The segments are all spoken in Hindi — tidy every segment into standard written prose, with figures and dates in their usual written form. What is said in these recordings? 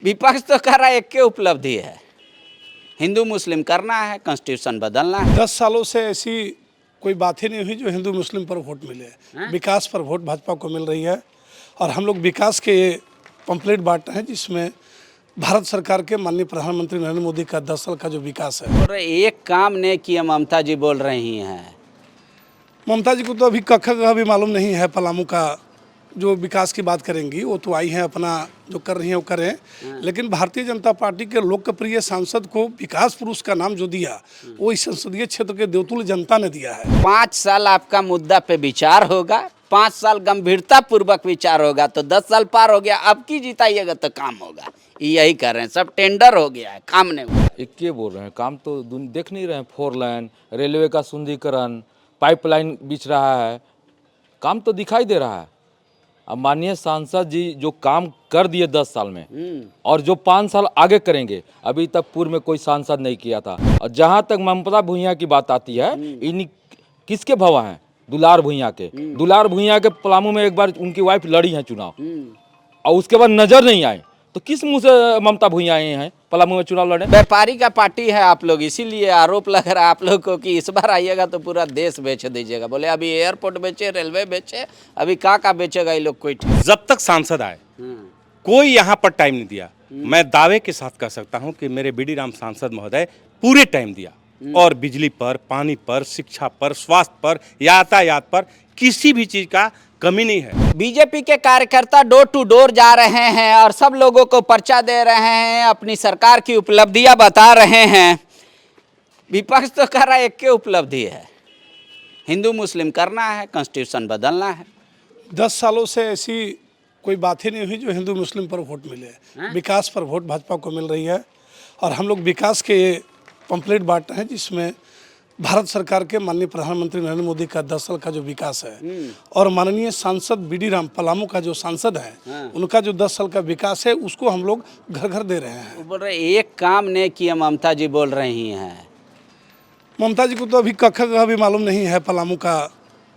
विपक्ष तो कर रहा है, एक के उपलब्धि है, हिंदू मुस्लिम करना है, कॉन्स्टिट्यूशन बदलना है। 10 सालों से ऐसी कोई बात ही नहीं हुई जो हिंदू मुस्लिम पर वोट मिले। विकास पर वोट भाजपा को मिल रही है और हम लोग विकास के पंपलेट बांट रहे हैं जिसमें भारत सरकार के माननीय प्रधानमंत्री नरेंद्र मोदी का 10 साल का जो विकास है। और एक काम ने किया, ममता जी बोल रही हैं। ममता जी को तो अभी कख का भी मालूम नहीं है। पलामू का जो विकास की बात करेंगी वो तो आई हैं, अपना जो कर रही हैं वो करें, लेकिन भारतीय जनता पार्टी के लोकप्रिय सांसद को विकास पुरुष का नाम जो दिया वो इस संसदीय क्षेत्र के देवतुल्य जनता ने दिया है। 5 साल आपका मुद्दा पे विचार होगा, 5 साल गंभीरता पूर्वक विचार होगा तो 10 साल पार हो गया, अब की जिताइएगा तो काम होगा। यही कर रहे हैं, सब टेंडर हो गया है, काम नहीं हुआ। इक्के बोल रहे हैं, काम तो देख नहीं रहे हैं। 4 लाइन, रेलवे का सुंदरीकरण, पाइपलाइन बिछ रहा है, काम तो दिखाई दे रहा है। अब माननीय सांसद जी जो काम कर दिए 10 साल में और जो 5 साल आगे करेंगे, अभी तक पूर्व में कोई सांसद नहीं किया था। और जहाँ तक ममता भूइयां की बात आती है, इन किसके भवा हैं? दुलार भूइयां के। दुलार भूइयां के पलामू में एक बार उनकी वाइफ लड़ी है चुनाव और उसके बाद नजर नहीं आए, तो किस मुंह से ममता भूइयां आए हैं पलामू में चुनाव लड़े? व्यापारी का पार्टी है आप लोग, इसीलिए आरोप लग रहा है आप लोग को कि इस बार आइएगा तो पूरा देश बेच दीजिएगा। बोले अभी एयरपोर्ट बेचे, रेलवे बेचे, अभी का बेचेगा ये लोग कोई ठीक। जब तक सांसद आए कोई यहाँ पर टाइम नहीं दिया। मैं दावे के साथ कह सकता हूँ कि मेरे बीडी राम सांसद महोदय पूरे टाइम दिया, और बिजली पर, पानी पर, शिक्षा पर, स्वास्थ्य पर, यातायात पर किसी भी चीज का कमी नहीं है। बीजेपी के कार्यकर्ता डोर टू डोर जा रहे हैं और सब लोगों को पर्चा दे रहे हैं, अपनी सरकार की उपलब्धियां बता रहे हैं। विपक्ष तो कर रहा है, एक के उपलब्धि है, हिंदू मुस्लिम करना है, कॉन्स्टिट्यूशन बदलना है। 10 सालों से ऐसी कोई बात ही नहीं हुई जो हिंदू मुस्लिम पर वोट मिले। विकास पर वोट भाजपा को मिल रही है और हम लोग विकास के पंपलेट बांट रहे हैं जिसमें भारत सरकार के माननीय प्रधानमंत्री नरेंद्र मोदी का 10 साल का जो विकास है और माननीय सांसद बीडी राम पलामू का जो सांसद है उनका जो 10 साल का विकास है उसको हम लोग घर घर दे रहे हैं। वो बोल रहे एक काम ने किया, ममता जी बोल रही हैं। ममता जी को तो अभी कख का भी मालूम नहीं है। पलामू का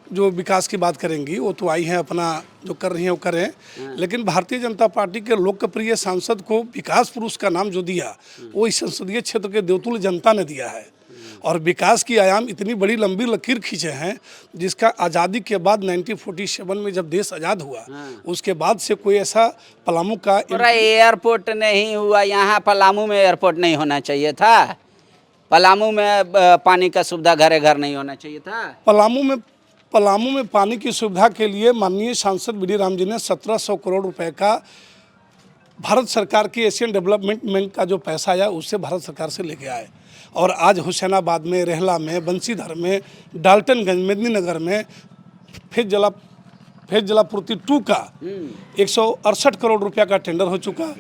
जो विकास की बात करेंगी वो तो आई हैं, अपना जो कर रही हैं वो करें, लेकिन भारतीय जनता पार्टी के लोकप्रिय सांसद को विकास पुरुष का नाम जो दिया वो इस संसदीय क्षेत्र के देवतुल्य जनता ने दिया है। और विकास की आयाम इतनी बड़ी लंबी लकीर खींचे हैं जिसका आज़ादी के बाद 1947 में जब देश आज़ाद हुआ उसके बाद से कोई ऐसा पलामू का एयरपोर्ट नहीं हुआ। यहाँ पलामू में एयरपोर्ट नहीं होना चाहिए था, पलामू में पानी का सुविधा घरे घर नहीं होना चाहिए था। पलामू में पानी की सुविधा के लिए माननीय सांसद बीडी राम जी ने 1700 करोड़ रुपए का भारत सरकार की एशियन डेवलपमेंट बैंक का जो पैसा आया उससे भारत सरकार से लेके आए, और आज हुसैनाबाद में, रेहला में, बंसीधर में, डाल्टनगंज, मेदिनीनगर में फेज जलापूर्ति 2 का 168 करोड़ रुपया का टेंडर हो चुका,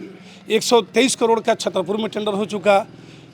123 करोड़ का छतरपुर में टेंडर हो चुका,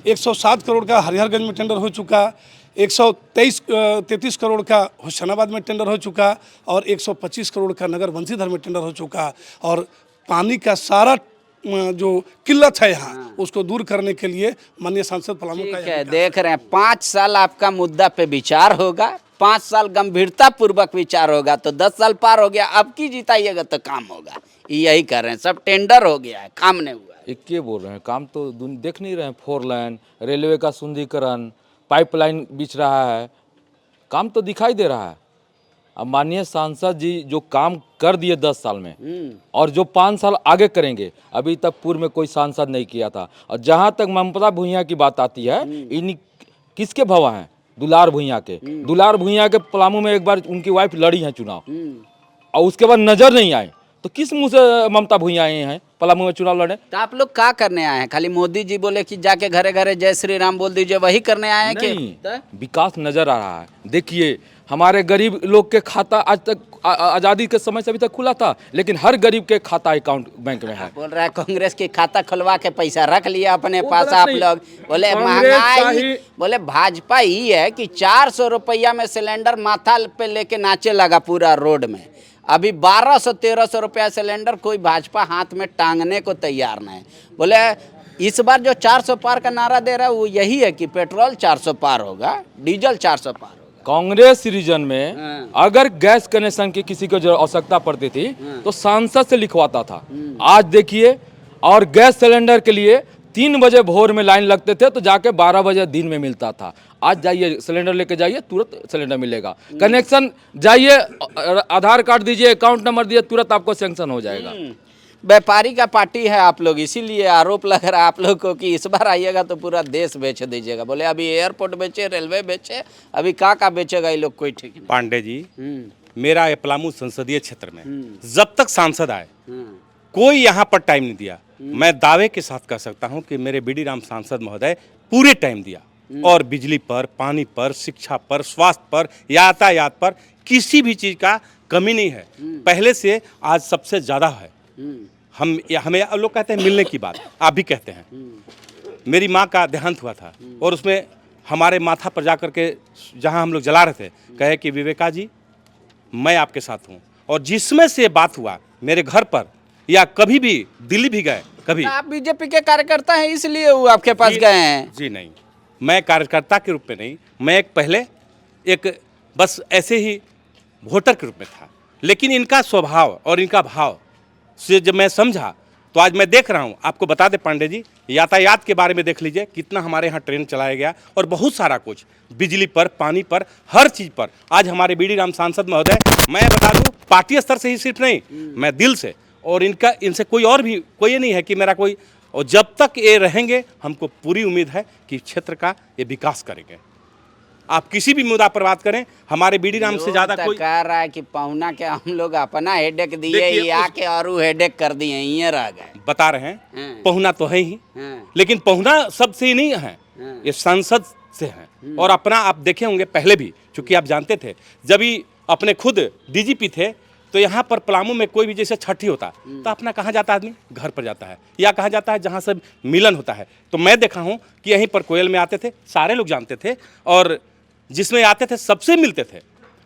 107 करोड़ का हरिहरगंज में टेंडर हो चुका, 133 करोड़ का हुसैनाबाद में टेंडर हो चुका और 125 करोड़ का नगर बंसीधर में टेंडर हो चुका। और पानी का सारा जो किल्लत है यहाँ उसको दूर करने के लिए माननीय सांसद पलामू का देख रहे हैं। 5 साल आपका मुद्दा पे विचार होगा, 5 साल गंभीरता पूर्वक विचार होगा तो 10 साल पार हो गया, अब की जिताइएगा तो काम होगा। यही कर रहे हैं, सब टेंडर हो गया है, काम नहीं हुआ। इक्के बोल रहे हैं, काम तो देख नहीं रहे हैं। 4 लाइन, रेलवे का सुंदरीकरण, पाइपलाइन बिछ रहा है, काम तो दिखाई दे रहा है। अब माननीय सांसद जी जो काम कर दिए 10 साल में और जो 5 साल आगे करेंगे, अभी तक पूर्व में कोई सांसद नहीं किया था। और जहाँ तक ममता भूइयां की बात आती है, इन किसके भवा हैं? दुलार भूइयां के। दुलार भूइयां के पलामू में एक बार उनकी वाइफ लड़ी है चुनाव और उसके बाद नजर नहीं आए, तो किस मुंह से ममता भूइयां आए हैं पलामू में चुनाव लड़े? तो आप लोग क्या करने आए हैं? खाली मोदी जी बोले कि जाके घरे घरे जय श्री राम बोल दीजिए, वही करने आए हैं? नहीं, विकास नजर आ रहा है। देखिए, हमारे गरीब लोग के खाता आज तक आज़ादी के समय से अभी तक खुला था, लेकिन हर गरीब के खाता अकाउंट बैंक में है। बोल रहा है कांग्रेस की खाता खुलवा के पैसा रख लिया अपने पास आप लोग। बोले महंगाई, बोले भाजपा ही है कि 400 रुपया में सिलेंडर माथा पे लेके नाचे लगा पूरा रोड में। अभी 1200-1300 रुपया सिलेंडर कोई भाजपा हाथ में टांगने को तैयार नहीं। बोले इस बार जो 400 पार का नारा दे रहा है वो यही है कि पेट्रोल 400 पार होगा, डीजल 400 पार होगा। कांग्रेस रीजन में अगर गैस कनेक्शन की किसी को जो आवश्यकता पड़ती थी तो सांसद से लिखवाता था। आज देखिए और गैस सिलेंडर के लिए 3 बजे भोर में लाइन लगते थे तो जाके 12 बजे दिन में मिलता था। आज जाइए सिलेंडर लेके जाइए, तुरंत सिलेंडर मिलेगा। कनेक्शन जाइए, आधार कार्ड दीजिए, अकाउंट नंबर दिए, तुरंत आपको सैंक्शन हो जाएगा। व्यापारी का पार्टी है आप लोग, इसीलिए आरोप लग रहा है आप लोग को कि इस बार आइएगा तो पूरा देश बेच दीजिएगा। बोले अभी एयरपोर्ट बेचे, रेलवे बेचे, अभी का बेचेगा ये लोग, कोई ठीक नहीं। पांडे जी, मेरा ये पलामू संसदीय क्षेत्र में जब तक सांसद आए कोई यहाँ पर टाइम नहीं दिया। मैं दावे के साथ कह सकता हूँ कि मेरे बीडी राम सांसद महोदय पूरे टाइम दिया, और बिजली पर, पानी पर, शिक्षा पर, स्वास्थ्य पर, यातायात पर किसी भी चीज़ का कमी नहीं है। पहले से आज सबसे ज़्यादा है। हमें लोग कहते हैं मिलने की बात, आप भी कहते हैं। मेरी माँ का देहांत हुआ था और उसमें हमारे माथा पर जा कर के जहाँ हम लोग जला रहे थे, कहे कि विवेका जी मैं आपके साथ हूँ। और जिसमें से बात हुआ मेरे घर पर या कभी भी दिल्ली भी गए कभी। आप बीजेपी के कार्यकर्ता हैं इसलिए वो आपके पास गए हैं? जी नहीं, मैं कार्यकर्ता के रूप में नहीं, मैं एक बस ऐसे ही वोटर के रूप में था। लेकिन इनका स्वभाव और इनका भाव से जब मैं समझा तो आज मैं देख रहा हूँ। आपको बता दें पांडे जी, यातायात के बारे में देख लीजिए कितना हमारे यहाँ ट्रेन चलाया गया, और बहुत सारा कुछ बिजली पर, पानी पर, हर चीज़ पर आज हमारे बीडी राम सांसद महोदय, मैं बता दूँ पार्टी स्तर से ही सिर्फ नहीं, मैं दिल से, और इनसे कोई और भी कोई नहीं है कि मेरा कोई, और जब तक ये रहेंगे हमको पूरी उम्मीद है कि क्षेत्र का ये विकास करेंगे। आप किसी भी मुद्दा पर बात करें, हमारे बीडी राम से ज्यादा कोई कह रहा है कि पहुना के हम लोग अपना हेडेक दिए, ये आके और हेडेक कर दिए, ये रह गए। बता रहे हैं पहुना तो है ही, लेकिन पहुना सबसे ही नहीं है, ये संसद से है। और अपना आप देखे होंगे पहले भी, चूंकि आप जानते थे जब ही अपने खुद डीजीपी थे तो यहाँ पर पलामू में कोई भी जैसे छठी होता तो अपना कहाँ जाता आदमी, घर पर जाता है, या कहाँ जाता है जहाँ से मिलन होता है। तो मैं देखा हूँ कि यहीं पर कोयल में आते थे, सारे लोग जानते थे, और जिसमें आते थे सबसे मिलते थे,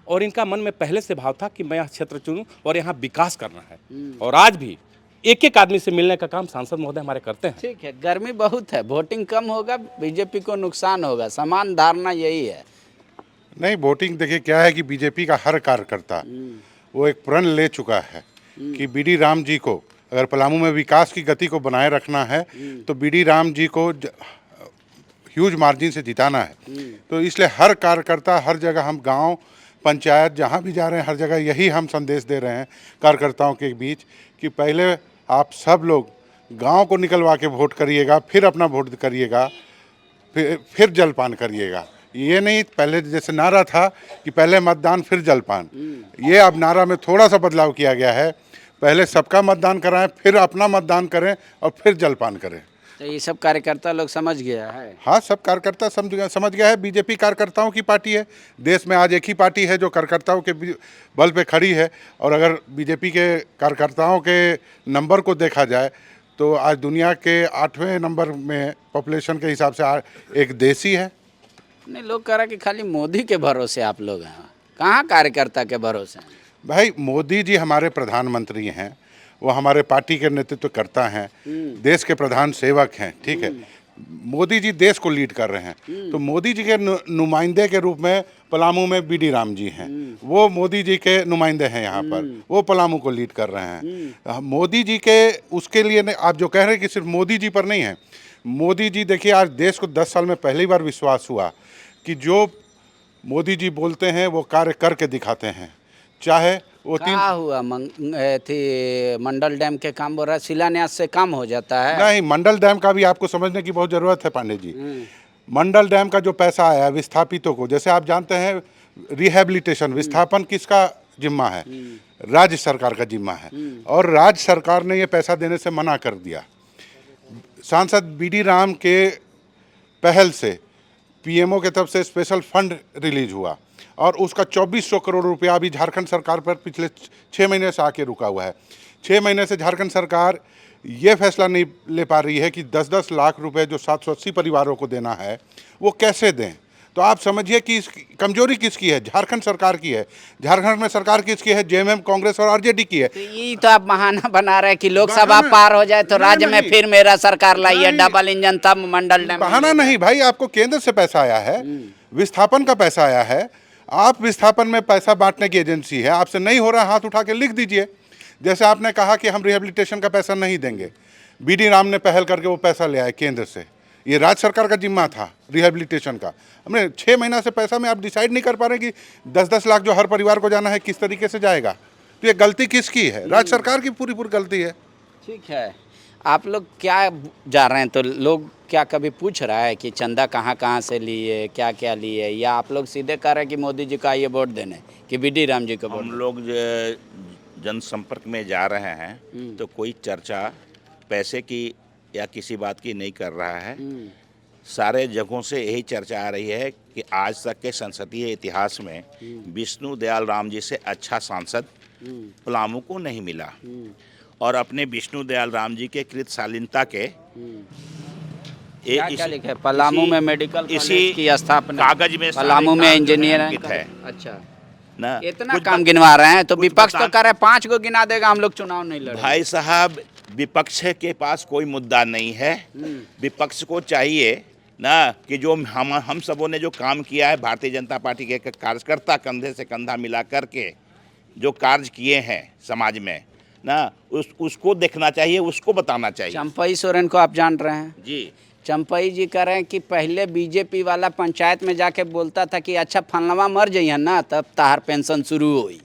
और इनका मन में पहले से भाव था कि मैं यह क्षेत्र चुनूं और यहाँ विकास करना है। और आज भी एक एक आदमी से मिलने का काम सांसद महोदय हमारे करते हैं। ठीक है, गर्मी बहुत है, वोटिंग कम होगा, बीजेपी को नुकसान होगा, समान धारणा यही है। नहीं, वोटिंग देखिए क्या है कि बीजेपी का हर कार्यकर्ता वो एक प्रण ले चुका है कि बीडी राम जी को अगर पलामू में विकास की गति को बनाए रखना है तो बीडी राम जी को ह्यूज मार्जिन से जिताना है। तो इसलिए हर कार्यकर्ता, हर जगह, हम गांव, पंचायत, जहां भी जा रहे हैं हर जगह यही हम संदेश दे रहे हैं कार्यकर्ताओं के बीच कि पहले आप सब लोग गांव को निकलवा के वोट करिएगा, फिर अपना वोट करिएगा, फिर जलपान करिएगा। ये नहीं पहले जैसे नारा था कि पहले मतदान फिर जलपान, ये अब नारा में थोड़ा सा बदलाव किया गया है। पहले सबका मतदान कराएं, फिर अपना मतदान करें और फिर जलपान करें। तो ये सब कार्यकर्ता लोग समझ गया है। हाँ, सब कार्यकर्ता समझ गया है। बीजेपी कार्यकर्ताओं की पार्टी है। देश में आज एक ही पार्टी है जो कार्यकर्ताओं के बल पे खड़ी है। और अगर बीजेपी के कार्यकर्ताओं के नंबर को देखा जाए तो आज दुनिया के 8वें नंबर में पॉपुलेशन के हिसाब से एक देश ही है। नहीं, लोग कह रहा कि खाली मोदी के भरोसे आप लोग हैं, कहाँ कार्यकर्ता के भरोसे हैं? भाई, मोदी जी हमारे प्रधानमंत्री हैं, वो हमारे पार्टी के नेतृत्व करता हैं, देश के प्रधान सेवक हैं, ठीक है। मोदी जी देश को लीड कर रहे हैं, तो मोदी जी के नुमाइंदे के रूप में पलामू में बीडी राम जी हैं। वो मोदी जी के नुमाइंदे हैं यहाँ पर, वो पलामू को लीड कर रहे हैं। मोदी जी के उसके लिए आप जो कह रहे हैं कि सिर्फ मोदी जी पर नहीं है, मोदी जी देखिए आज देश को 10 साल में पहली बार विश्वास हुआ कि जो मोदी जी बोलते हैं वो कार्य करके दिखाते हैं। चाहे वो क्या हुआ मंडल डैम के काम बोल रहा है, शिलान्यास से काम हो जाता है? नहीं, मंडल डैम का भी आपको समझने की बहुत ज़रूरत है पांडे जी। मंडल डैम का जो पैसा आया विस्थापितों को, जैसे आप जानते हैं रिहैबिलिटेशन, विस्थापन किसका जिम्मा है? राज्य सरकार का जिम्मा है, और राज्य सरकार ने ये पैसा देने से मना कर दिया। सांसद बीडी राम के पहल से पीएमओ के तरफ से स्पेशल फंड रिलीज हुआ, और उसका 2400 करोड़ रुपया अभी झारखंड सरकार पर पिछले 6 महीने से आके रुका हुआ है। 6 महीने से झारखंड सरकार ये फैसला नहीं ले पा रही है कि 10-10 लाख रुपए जो 780 परिवारों को देना है वो कैसे दें। तो आप समझिए कि कमजोरी किसकी है? झारखंड सरकार की है। झारखंड में सरकार किसकी है? जेएमएम, कांग्रेस और आरजेडी की है। तो ये तो आप बहाना बना रहे हैं कि लोकसभा पार हो जाए तो राज्य में फिर मेरा सरकार लाइए, डबल इंजन, तब मंडल डैम। बहाना नहीं भाई, आपको केंद्र से पैसा आया है, विस्थापन का पैसा आया है। आप विस्थापन में पैसा बांटने की एजेंसी है, आपसे नहीं हो रहा, हाथ उठा के लिख दीजिए। जैसे आपने कहा कि हम रिहेबिलिटेशन का पैसा नहीं देंगे, बीडी राम ने पहल करके वो पैसा ले आए केंद्र से। ये राज्य सरकार का जिम्मा था रिहेबिलिटेशन का। हमने 6 महीना से पैसा में आप डिसाइड नहीं कर पा रहे कि 10-10 लाख जो हर परिवार को जाना है किस तरीके से जाएगा। तो ये गलती किसकी है? राज्य सरकार की पूरी गलती है। ठीक है, आप लोग क्या जा रहे हैं, तो लोग क्या कभी पूछ रहा है कि चंदा कहाँ कहाँ से लिए, क्या क्या लिए, या आप लोग सीधे कह रहे हैं कि मोदी जी का ये वोट देने कि बीडी राम जी को वोट? हम लोग जनसंपर्क में जा रहे हैं तो कोई चर्चा पैसे की या किसी बात की नहीं कर रहा है। सारे जगहों से यही चर्चा आ रही है कि आज तक के संसदीय इतिहास में विष्णु दयाल राम जी से अच्छा सांसद पलामू को नहीं मिला। और अपने विष्णु दयाल राम जी के कृत शालीनता के क्या लिखा है? पलामू में मेडिकल कॉलेज की स्थापना, कागज में पलामू में इंजीनियरिंग है अच्छा ना। इतना काम गिनवा रहे हैं, तो विपक्ष तो कह रहे 5 को गिना देगा, हम लोग चुनाव नहीं लड़ेंगे। भाई साहब, विपक्ष के पास कोई मुद्दा नहीं है। विपक्ष को चाहिए ना कि जो हम सबों ने जो काम किया है, भारतीय जनता पार्टी के कार्यकर्ता कंधे से कंधा मिला करके जो कार्य किए हैं समाज में ना, उसको देखना चाहिए, उसको बताना चाहिए। चंपई सोरेन को आप जान रहे हैं जी। चंपई जी कह रहे हैं कि पहले बीजेपी वाला पंचायत में जाके बोलता था कि अच्छा फलनवा मर जाइए ना तब तहार पेंशन शुरू हुई।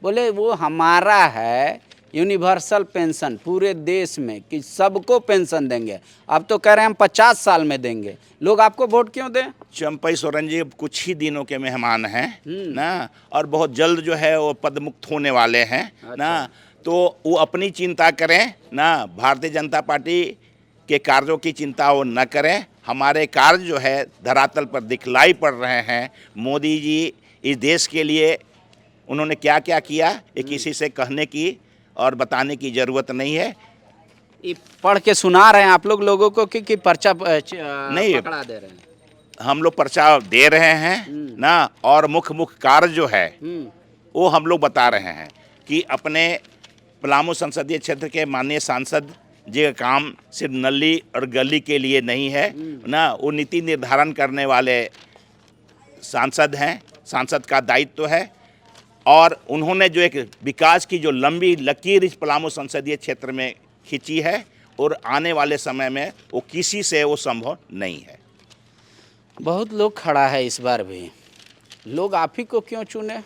बोले वो हमारा है यूनिवर्सल पेंशन पूरे देश में कि सबको पेंशन देंगे। अब तो कह रहे हैं हम 50 साल में देंगे। लोग आपको वोट क्यों दें? चंपई सोरेन जी कुछ ही दिनों के मेहमान हैं ना, और बहुत जल्द जो है वो पदमुक्त होने वाले हैं ना। तो वो अपनी चिंता करें ना, भारतीय जनता पार्टी के कार्यों की चिंता वो न करें। हमारे कार्य जो है धरातल पर दिखलाई पड़ रहे हैं। मोदी जी इस देश के लिए उन्होंने क्या क्या किया ये किसी से कहने की और बताने की ज़रूरत नहीं है। ये पढ़ के सुना रहे हैं आप लोग लोगों को कि पर्चा नहीं पकड़ा दे रहे हैं? हम लोग पर्चा दे रहे हैं ना, और मुख्य कार्य जो है वो हम लोग बता रहे हैं कि अपने पलामू संसदीय क्षेत्र के माननीय सांसद जी का काम सिर्फ नली और गली के लिए नहीं है ना, वो नीति निर्धारण करने वाले सांसद हैं। सांसद का दायित्व है, और उन्होंने जो एक विकास की जो लंबी लकीर इस पलामू संसदीय क्षेत्र में खींची है, और आने वाले समय में वो किसी से वो संभव नहीं है। बहुत लोग खड़ा है इस बार भी, लोग आप ही को क्यों चुने?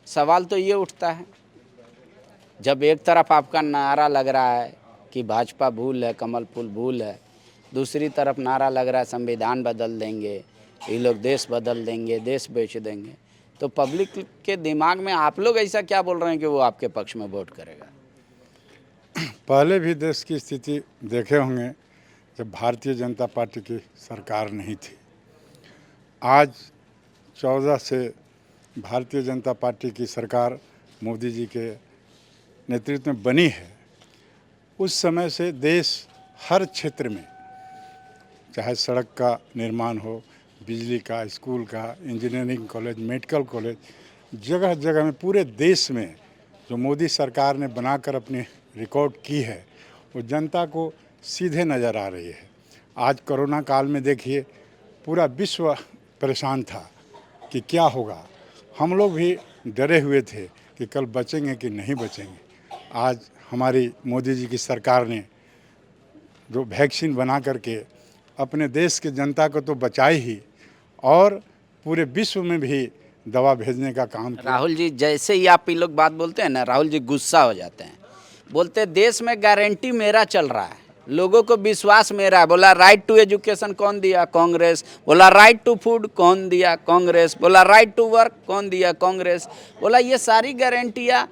सवाल तो ये उठता है, जब एक तरफ आपका नारा लग रहा है कि भाजपा भूल है, कमल फूल भूल है, दूसरी तरफ नारा लग रहा है संविधान बदल देंगे, ये लोग देश बदल देंगे, देश बेच देंगे, तो पब्लिक के दिमाग में आप लोग ऐसा क्या बोल रहे हैं कि वो आपके पक्ष में वोट करेगा? पहले भी देश की स्थिति देखे होंगे जब भारतीय जनता पार्टी की सरकार नहीं थी। आज 14 से भारतीय जनता पार्टी की सरकार मोदी जी के नेतृत्व में बनी है। उस समय से देश हर क्षेत्र में, चाहे सड़क का निर्माण हो, बिजली का, स्कूल का, इंजीनियरिंग कॉलेज, मेडिकल कॉलेज, जगह जगह में पूरे देश में जो मोदी सरकार ने बनाकर अपनी रिकॉर्ड की है वो जनता को सीधे नज़र आ रही है। आज कोरोना काल में देखिए पूरा विश्व परेशान था कि क्या होगा। हम लोग भी डरे हुए थे कि कल बचेंगे कि नहीं बचेंगे। आज हमारी मोदी जी की सरकार ने जो वैक्सीन बना करके अपने देश के जनता को तो बचाई ही, और पूरे विश्व में भी दवा भेजने का काम किया। राहुल जी जैसे ही आप ये लोग बात बोलते हैं ना, राहुल जी गुस्सा हो जाते हैं, बोलते देश में गारंटी मेरा चल रहा है, लोगों को विश्वास मेरा है। बोला राइट टू एजुकेशन कौन दिया? कांग्रेस। बोला राइट टू फूड कौन दिया? कांग्रेस। बोला राइट टू वर्क कौन दिया? कांग्रेस। बोला ये सारी गारंटियाँ,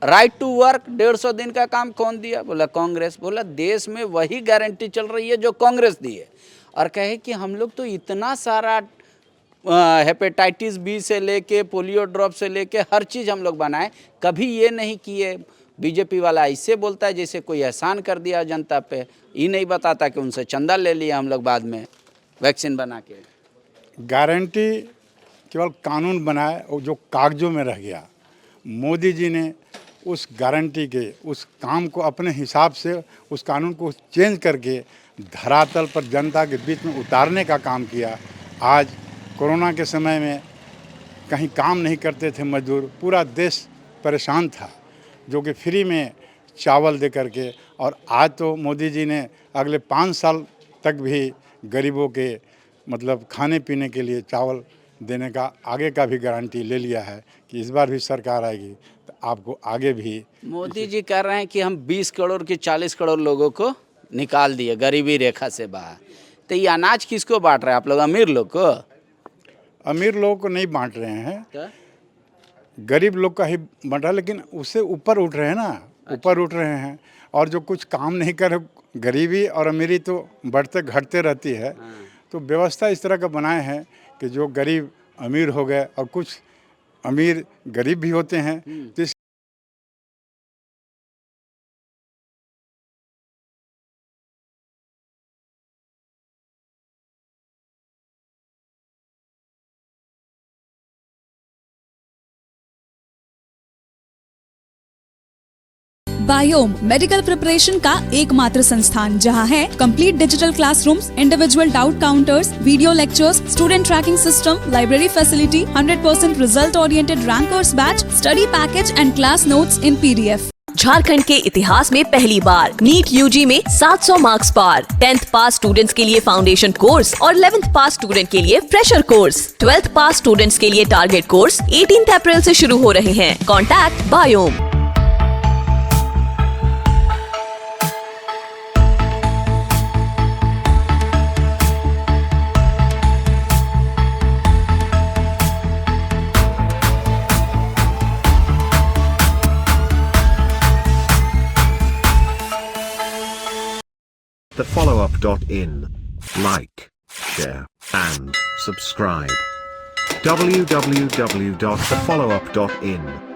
राइट टू वर्क 150 दिन का काम कौन दिया? बोला कांग्रेस। बोला देश में वही गारंटी चल रही है जो कांग्रेस दी है, और कहे कि हम लोग तो इतना सारा हेपेटाइटिस बी से लेके पोलियो ड्रॉप से लेके हर चीज़ हम लोग बनाए, कभी ये नहीं किए। बीजेपी वाला ऐसे बोलता है जैसे कोई एहसान कर दिया जनता पे, ये नहीं बताता कि उनसे चंदा ले लिया हम लोग बाद में वैक्सीन बना के। गारंटी केवल कानून बनाए और जो कागजों में रह गया। मोदी जी ने उस गारंटी के उस काम को अपने हिसाब से उस कानून को चेंज करके धरातल पर जनता के बीच में उतारने का काम किया। आज कोरोना के समय में कहीं काम नहीं करते थे मजदूर, पूरा देश परेशान था, जो कि फ्री में चावल दे करके और आज तो मोदी जी ने अगले 5 साल तक भी गरीबों के मतलब खाने पीने के लिए चावल देने का आगे का भी गारंटी ले लिया है कि इस बार भी सरकार आएगी तो आपको आगे भी। मोदी जी कह रहे हैं कि हम 20 करोड़ के 40 करोड़ लोगों को निकाल दिए गरीबी रेखा से बाहर। तो ये अनाज किसको बांट रहे हैं आप लोग? अमीर लोग को? अमीर लोगों को नहीं बांट रहे हैं, क्या? गरीब लोग का ही बांटा, लेकिन उससे ऊपर उठ रहे हैं ना, ऊपर उठ रहे हैं। और जो कुछ काम नहीं करे, गरीबी और अमीरी तो बढ़ते घटते रहती है। तो व्यवस्था इस तरह का बनाए हैं कि जो गरीब अमीर हो गए और कुछ अमीर गरीब भी होते हैं। तो इस बायोम मेडिकल प्रिपरेशन का एकमात्र संस्थान जहां है complete digital classrooms, individual doubt counters, video lectures, student tracking system, library facility, 100% result oriented rankers batch, study package and class notes in PDF। Jharkhand के इतिहास में पहली बार नीट UG में 700 मार्क्स पार। 10th पास स्टूडेंट्स के लिए फाउंडेशन कोर्स और 11th पास स्टूडेंट के लिए फ्रेशर कोर्स। 12th पास स्टूडेंट्स के लिए टारगेट कोर्स 18 अप्रैल से शुरू हो रहे हैं। Contact biome. thefollowup.in. Like, share, and subscribe. www.thefollowup.in